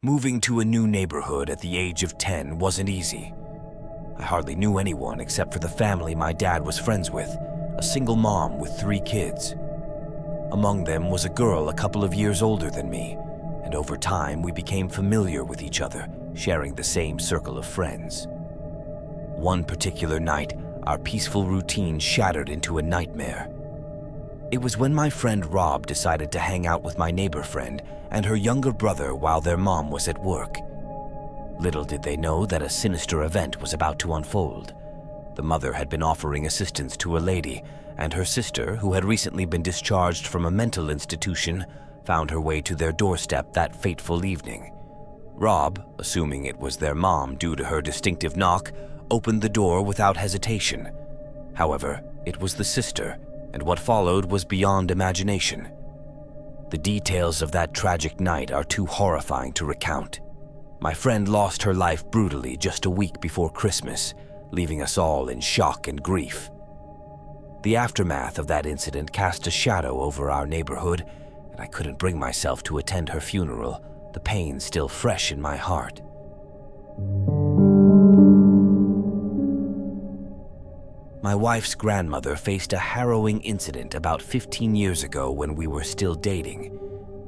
Moving to a new neighborhood at the age of 10 wasn't easy. I hardly knew anyone except for the family my dad was friends with, a single mom with 3 kids. Among them was a girl a couple of years older than me, and over time we became familiar with each other, sharing the same circle of friends. One particular night, our peaceful routine shattered into a nightmare. It was when my friend Rob decided to hang out with my neighbor friend and her younger brother while their mom was at work. Little did they know that a sinister event was about to unfold. The mother had been offering assistance to a lady, and her sister, who had recently been discharged from a mental institution, found her way to their doorstep that fateful evening. Rob, assuming it was their mom due to her distinctive knock, opened the door without hesitation. However, it was the sister, and what followed was beyond imagination. The details of that tragic night are too horrifying to recount. My friend lost her life brutally just a week before Christmas, leaving us all in shock and grief. The aftermath of that incident cast a shadow over our neighborhood, and I couldn't bring myself to attend her funeral, the pain still fresh in my heart. My wife's grandmother faced a harrowing incident about 15 years ago when we were still dating.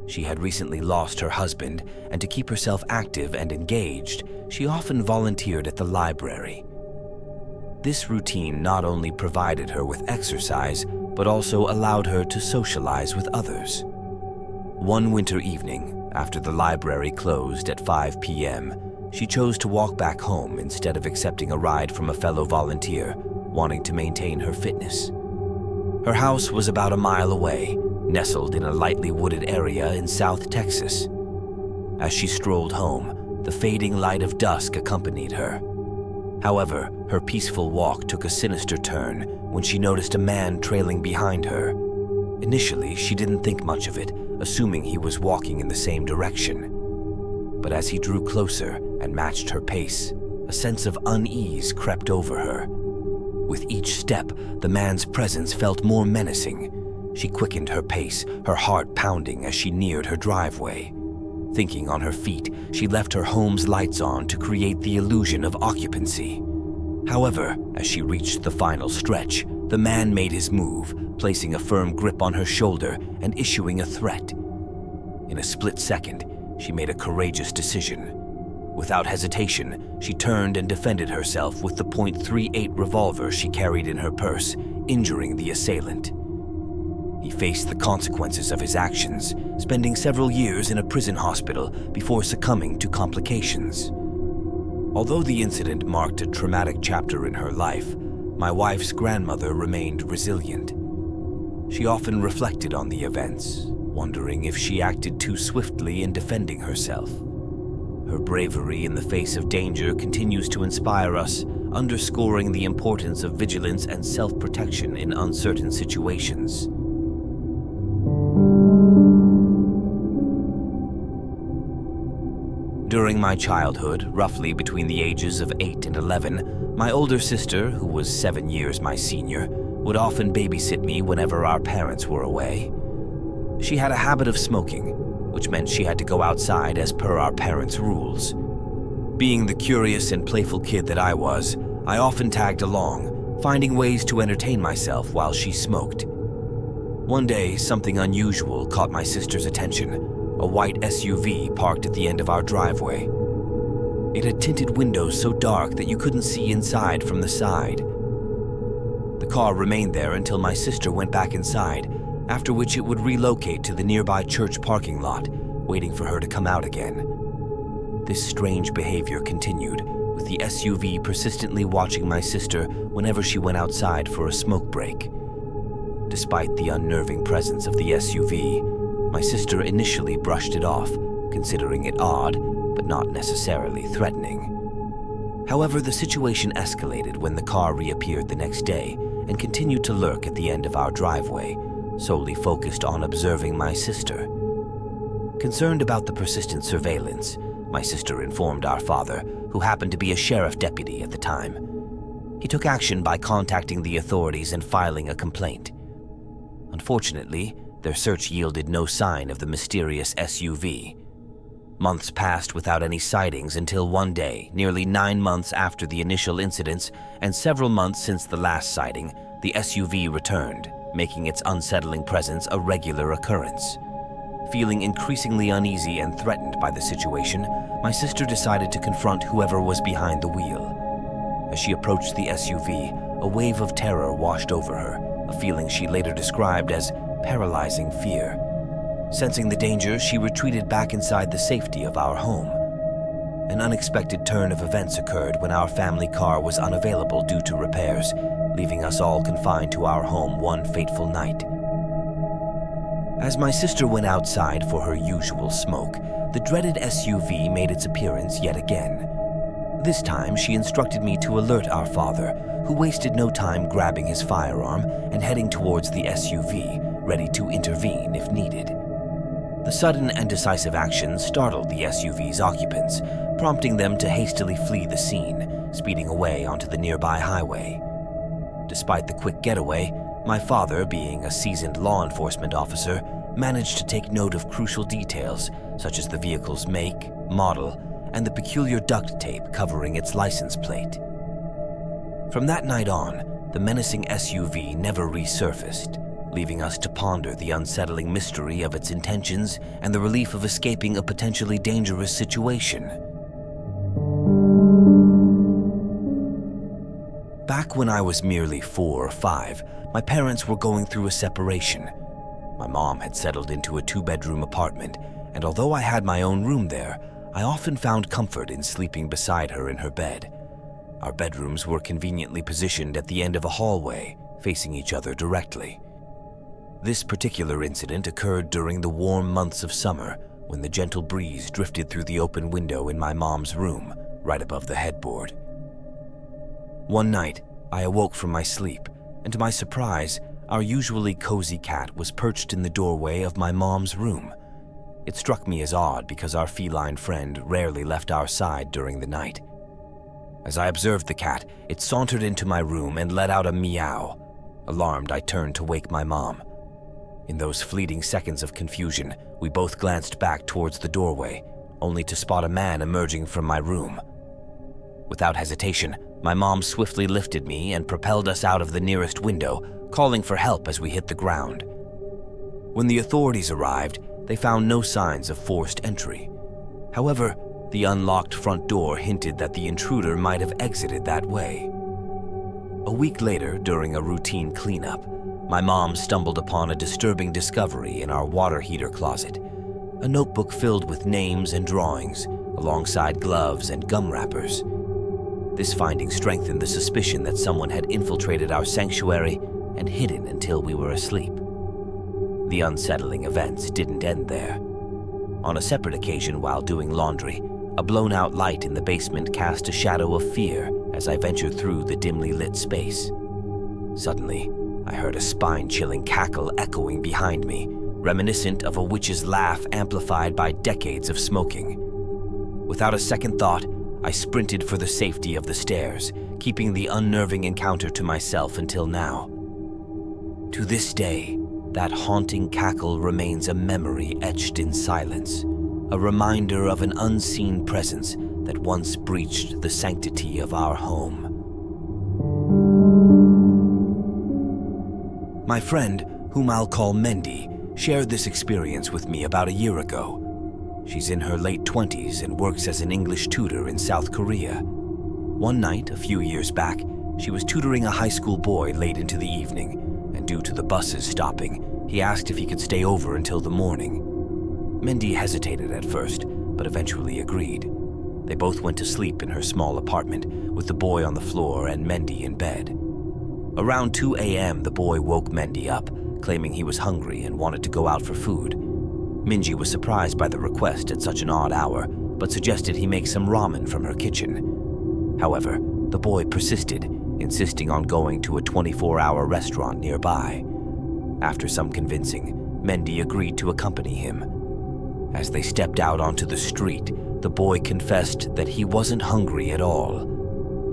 She had recently lost her husband, and to keep herself active and engaged, she often volunteered at the library. This routine not only provided her with exercise, but also allowed her to socialize with others. One winter evening, after the library closed at 5 p.m., she chose to walk back home instead of accepting a ride from a fellow volunteer, wanting to maintain her fitness. Her house was about a mile away, nestled in a lightly wooded area in South Texas. As she strolled home, the fading light of dusk accompanied her. However, her peaceful walk took a sinister turn when she noticed a man trailing behind her. Initially, she didn't think much of it, assuming he was walking in the same direction. But as he drew closer and matched her pace, a sense of unease crept over her. With each step, the man's presence felt more menacing. She quickened her pace, her heart pounding as she neared her driveway. Thinking on her feet, she left her home's lights on to create the illusion of occupancy. However, as she reached the final stretch, the man made his move, placing a firm grip on her shoulder and issuing a threat. In a split second, she made a courageous decision. Without hesitation, she turned and defended herself with the .38 revolver she carried in her purse, injuring the assailant. He faced the consequences of his actions, spending several years in a prison hospital before succumbing to complications. Although the incident marked a traumatic chapter in her life, my wife's grandmother remained resilient. She often reflected on the events, wondering if she acted too swiftly in defending herself. Her bravery in the face of danger continues to inspire us, underscoring the importance of vigilance and self-protection in uncertain situations. During my childhood, roughly between the ages of 8 and 11, my older sister, who was 7 years my senior, would often babysit me whenever our parents were away. She had a habit of smoking, which meant she had to go outside as per our parents' rules. Being the curious and playful kid that I was, I often tagged along, finding ways to entertain myself while she smoked. One day, something unusual caught my sister's attention: a white SUV parked at the end of our driveway. It had tinted windows so dark that you couldn't see inside from the side. The car remained there until my sister went back inside, after which it would relocate to the nearby church parking lot, waiting for her to come out again. This strange behavior continued, with the SUV persistently watching my sister whenever she went outside for a smoke break. Despite the unnerving presence of the SUV, my sister initially brushed it off, considering it odd, but not necessarily threatening. However, the situation escalated when the car reappeared the next day and continued to lurk at the end of our driveway, solely focused on observing my sister. Concerned about the persistent surveillance, my sister informed our father, who happened to be a sheriff deputy at the time. He took action by contacting the authorities and filing a complaint. Unfortunately, their search yielded no sign of the mysterious SUV. Months passed without any sightings until one day, nearly 9 months after the initial incidents and several months since the last sighting, the SUV returned, making its unsettling presence a regular occurrence. Feeling increasingly uneasy and threatened by the situation, my sister decided to confront whoever was behind the wheel. As she approached the SUV, a wave of terror washed over her, a feeling she later described as paralyzing fear. Sensing the danger, she retreated back inside the safety of our home. An unexpected turn of events occurred when our family car was unavailable due to repairs, leaving us all confined to our home one fateful night. As my sister went outside for her usual smoke, the dreaded SUV made its appearance yet again. This time, she instructed me to alert our father, who wasted no time grabbing his firearm and heading towards the SUV, ready to intervene if needed. The sudden and decisive action startled the SUV's occupants, prompting them to hastily flee the scene, speeding away onto the nearby highway. Despite the quick getaway, my father, being a seasoned law enforcement officer, managed to take note of crucial details such as the vehicle's make, model, and the peculiar duct tape covering its license plate. From that night on, the menacing SUV never resurfaced, leaving us to ponder the unsettling mystery of its intentions and the relief of escaping a potentially dangerous situation. Back when I was merely 4 or 5, my parents were going through a separation. My mom had settled into a 2-bedroom apartment, and although I had my own room there, I often found comfort in sleeping beside her in her bed. Our bedrooms were conveniently positioned at the end of a hallway, facing each other directly. This particular incident occurred during the warm months of summer, when the gentle breeze drifted through the open window in my mom's room, right above the headboard. One night, I awoke from my sleep, and to my surprise, our usually cozy cat was perched in the doorway of my mom's room. It struck me as odd because our feline friend rarely left our side during the night. As I observed the cat, it sauntered into my room and let out a meow. Alarmed, I turned to wake my mom. In those fleeting seconds of confusion, we both glanced back towards the doorway, only to spot a man emerging from my room. Without hesitation, my mom swiftly lifted me and propelled us out of the nearest window, calling for help as we hit the ground. When the authorities arrived, they found no signs of forced entry. However, the unlocked front door hinted that the intruder might have exited that way. A week later, during a routine cleanup, my mom stumbled upon a disturbing discovery in our water heater closet, a notebook filled with names and drawings, alongside gloves and gum wrappers. This finding strengthened the suspicion that someone had infiltrated our sanctuary and hidden until we were asleep. The unsettling events didn't end there. On a separate occasion while doing laundry, a blown-out light in the basement cast a shadow of fear as I ventured through the dimly lit space. Suddenly, I heard a spine-chilling cackle echoing behind me, reminiscent of a witch's laugh amplified by decades of smoking. Without a second thought, I sprinted for the safety of the stairs, keeping the unnerving encounter to myself until now. To this day, that haunting cackle remains a memory etched in silence, a reminder of an unseen presence that once breached the sanctity of our home. My friend, whom I'll call Mendy, shared this experience with me about a year ago. She's in her late 20s and works as an English tutor in South Korea. One night, a few years back, she was tutoring a high school boy late into the evening, and due to the buses stopping, he asked if he could stay over until the morning. Mendy hesitated at first, but eventually agreed. They both went to sleep in her small apartment, with the boy on the floor and Mendy in bed. Around 2 a.m., the boy woke Mendy up, claiming he was hungry and wanted to go out for food. Minji was surprised by the request at such an odd hour, but suggested he make some ramen from her kitchen. However, the boy persisted, insisting on going to a 24-hour restaurant nearby. After some convincing, Mendy agreed to accompany him. As they stepped out onto the street, the boy confessed that he wasn't hungry at all.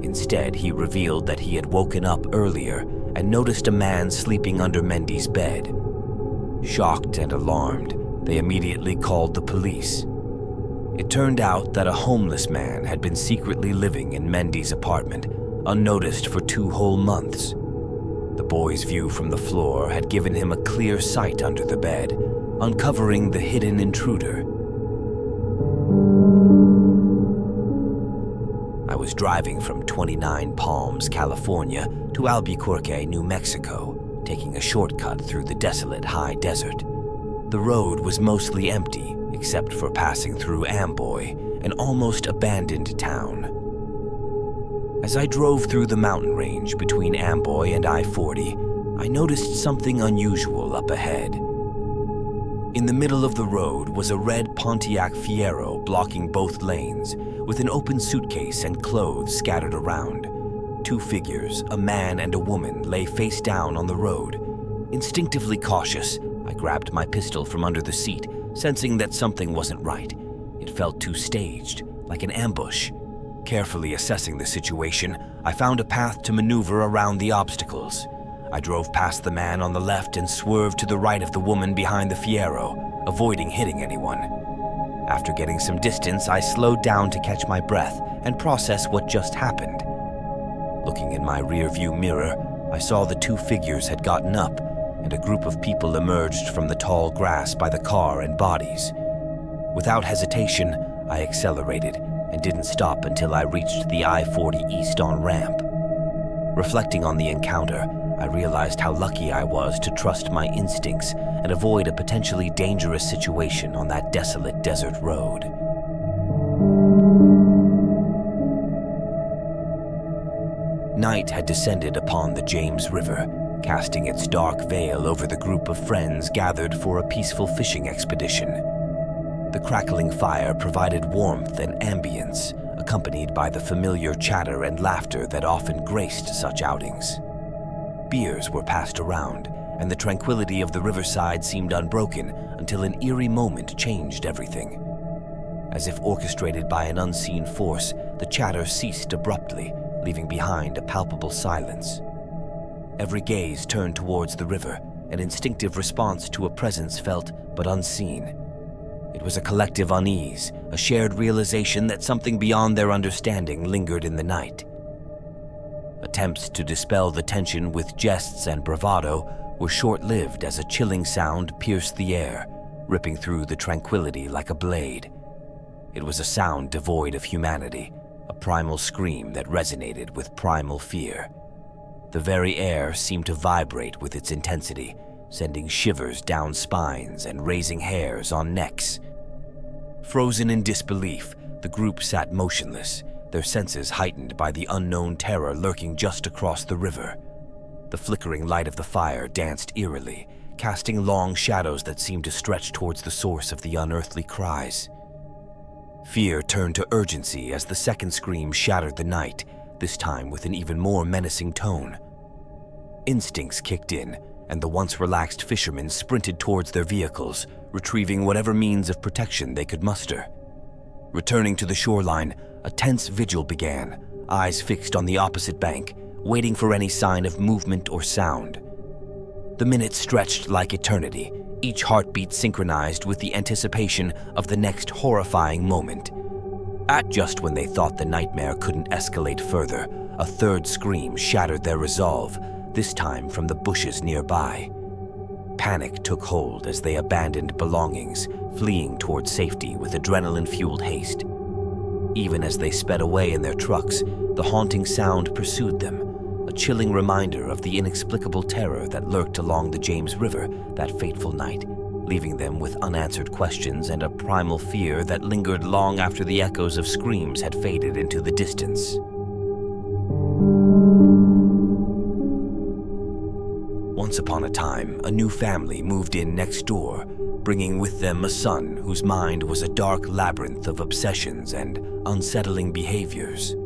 Instead, he revealed that he had woken up earlier and noticed a man sleeping under Mendy's bed. Shocked and alarmed, they immediately called the police. It turned out that a homeless man had been secretly living in Mendy's apartment, unnoticed for 2 whole months. The boy's view from the floor had given him a clear sight under the bed, uncovering the hidden intruder. I was driving from 29 Palms, California to Albuquerque, New Mexico, taking a shortcut through the desolate high desert. The road was mostly empty, except for passing through Amboy, an almost abandoned town. As I drove through the mountain range between Amboy and I-40, I noticed something unusual up ahead. In the middle of the road was a red Pontiac Fiero blocking both lanes, with an open suitcase and clothes scattered around. 2 figures, a man and a woman, lay face down on the road. Instinctively cautious, I grabbed my pistol from under the seat, sensing that something wasn't right. It felt too staged, like an ambush. Carefully assessing the situation, I found a path to maneuver around the obstacles. I drove past the man on the left and swerved to the right of the woman behind the Fiero, avoiding hitting anyone. After getting some distance, I slowed down to catch my breath and process what just happened. Looking in my rearview mirror, I saw the 2 figures had gotten up, and a group of people emerged from the tall grass by the car and bodies. Without hesitation, I accelerated and didn't stop until I reached the I-40 East on-ramp. Reflecting on the encounter, I realized how lucky I was to trust my instincts and avoid a potentially dangerous situation on that desolate desert road. Night had descended upon the James River, casting its dark veil over the group of friends gathered for a peaceful fishing expedition. The crackling fire provided warmth and ambience, accompanied by the familiar chatter and laughter that often graced such outings. Beers were passed around, and the tranquility of the riverside seemed unbroken until an eerie moment changed everything. As if orchestrated by an unseen force, the chatter ceased abruptly, leaving behind a palpable silence. Every gaze turned towards the river, an instinctive response to a presence felt but unseen. It was a collective unease, a shared realization that something beyond their understanding lingered in the night. Attempts to dispel the tension with jests and bravado were short-lived as a chilling sound pierced the air, ripping through the tranquility like a blade. It was a sound devoid of humanity, a primal scream that resonated with primal fear. The very air seemed to vibrate with its intensity, sending shivers down spines and raising hairs on necks. Frozen in disbelief, the group sat motionless, their senses heightened by the unknown terror lurking just across the river. The flickering light of the fire danced eerily, casting long shadows that seemed to stretch towards the source of the unearthly cries. Fear turned to urgency as the second scream shattered the night, this time with an even more menacing tone. Instincts kicked in, and the once relaxed fishermen sprinted towards their vehicles, retrieving whatever means of protection they could muster. Returning to the shoreline, a tense vigil began, eyes fixed on the opposite bank, waiting for any sign of movement or sound. The minutes stretched like eternity, each heartbeat synchronized with the anticipation of the next horrifying moment. Just when they thought the nightmare couldn't escalate further, a third scream shattered their resolve, this time from the bushes nearby. Panic took hold as they abandoned belongings, fleeing toward safety with adrenaline-fueled haste. Even as they sped away in their trucks, the haunting sound pursued them, a chilling reminder of the inexplicable terror that lurked along the James River that fateful night, leaving them with unanswered questions and a primal fear that lingered long after the echoes of screams had faded into the distance. Once upon a time, a new family moved in next door, bringing with them a son whose mind was a dark labyrinth of obsessions and unsettling behaviors.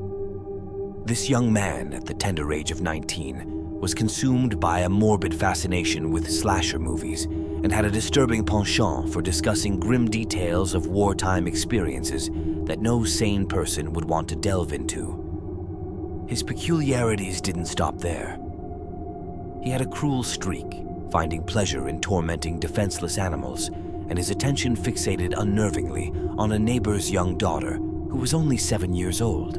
This young man, at the tender age of 19, was consumed by a morbid fascination with slasher movies and had a disturbing penchant for discussing grim details of wartime experiences that no sane person would want to delve into. His peculiarities didn't stop there. He had a cruel streak, finding pleasure in tormenting defenseless animals, and his attention fixated unnervingly on a neighbor's young daughter who was only 7 years old.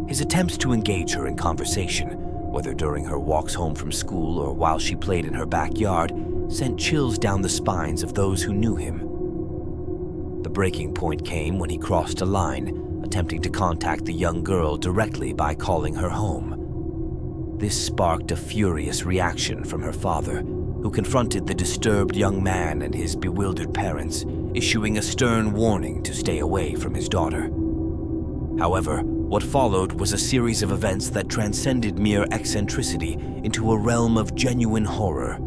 His attempts to engage her in conversation, whether during her walks home from school or while she played in her backyard, sent chills down the spines of those who knew him. The breaking point came when he crossed a line, attempting to contact the young girl directly by calling her home. This sparked a furious reaction from her father, who confronted the disturbed young man and his bewildered parents, issuing a stern warning to stay away from his daughter. However, what followed was a series of events that transcended mere eccentricity into a realm of genuine horror.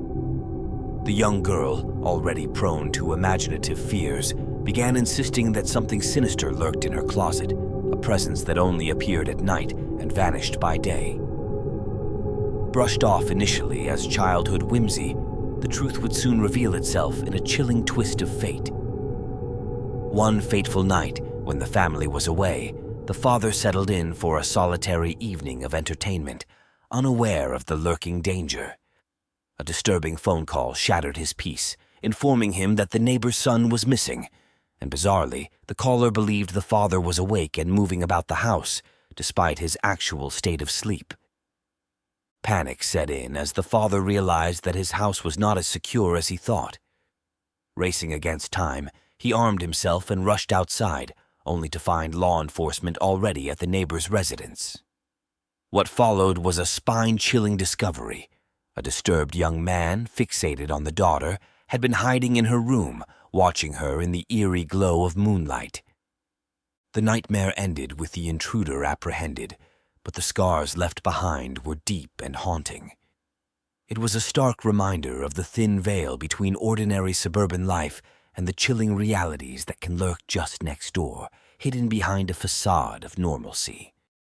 The young girl, already prone to imaginative fears, began insisting that something sinister lurked in her closet, a presence that only appeared at night and vanished by day. Brushed off initially as childhood whimsy, the truth would soon reveal itself in a chilling twist of fate. One fateful night, when the family was away, the father settled in for a solitary evening of entertainment, unaware of the lurking danger. A disturbing phone call shattered his peace, informing him that the neighbor's son was missing, and bizarrely, the caller believed the father was awake and moving about the house, despite his actual state of sleep. Panic set in as the father realized that his house was not as secure as he thought. Racing against time, he armed himself and rushed outside, only to find law enforcement already at the neighbor's residence. What followed was a spine-chilling discovery. A disturbed young man, fixated on the daughter, had been hiding in her room, watching her in the eerie glow of moonlight. The nightmare ended with the intruder apprehended, but the scars left behind were deep and haunting. It was a stark reminder of the thin veil between ordinary suburban life and the chilling realities that can lurk just next door, hidden behind a facade of normalcy.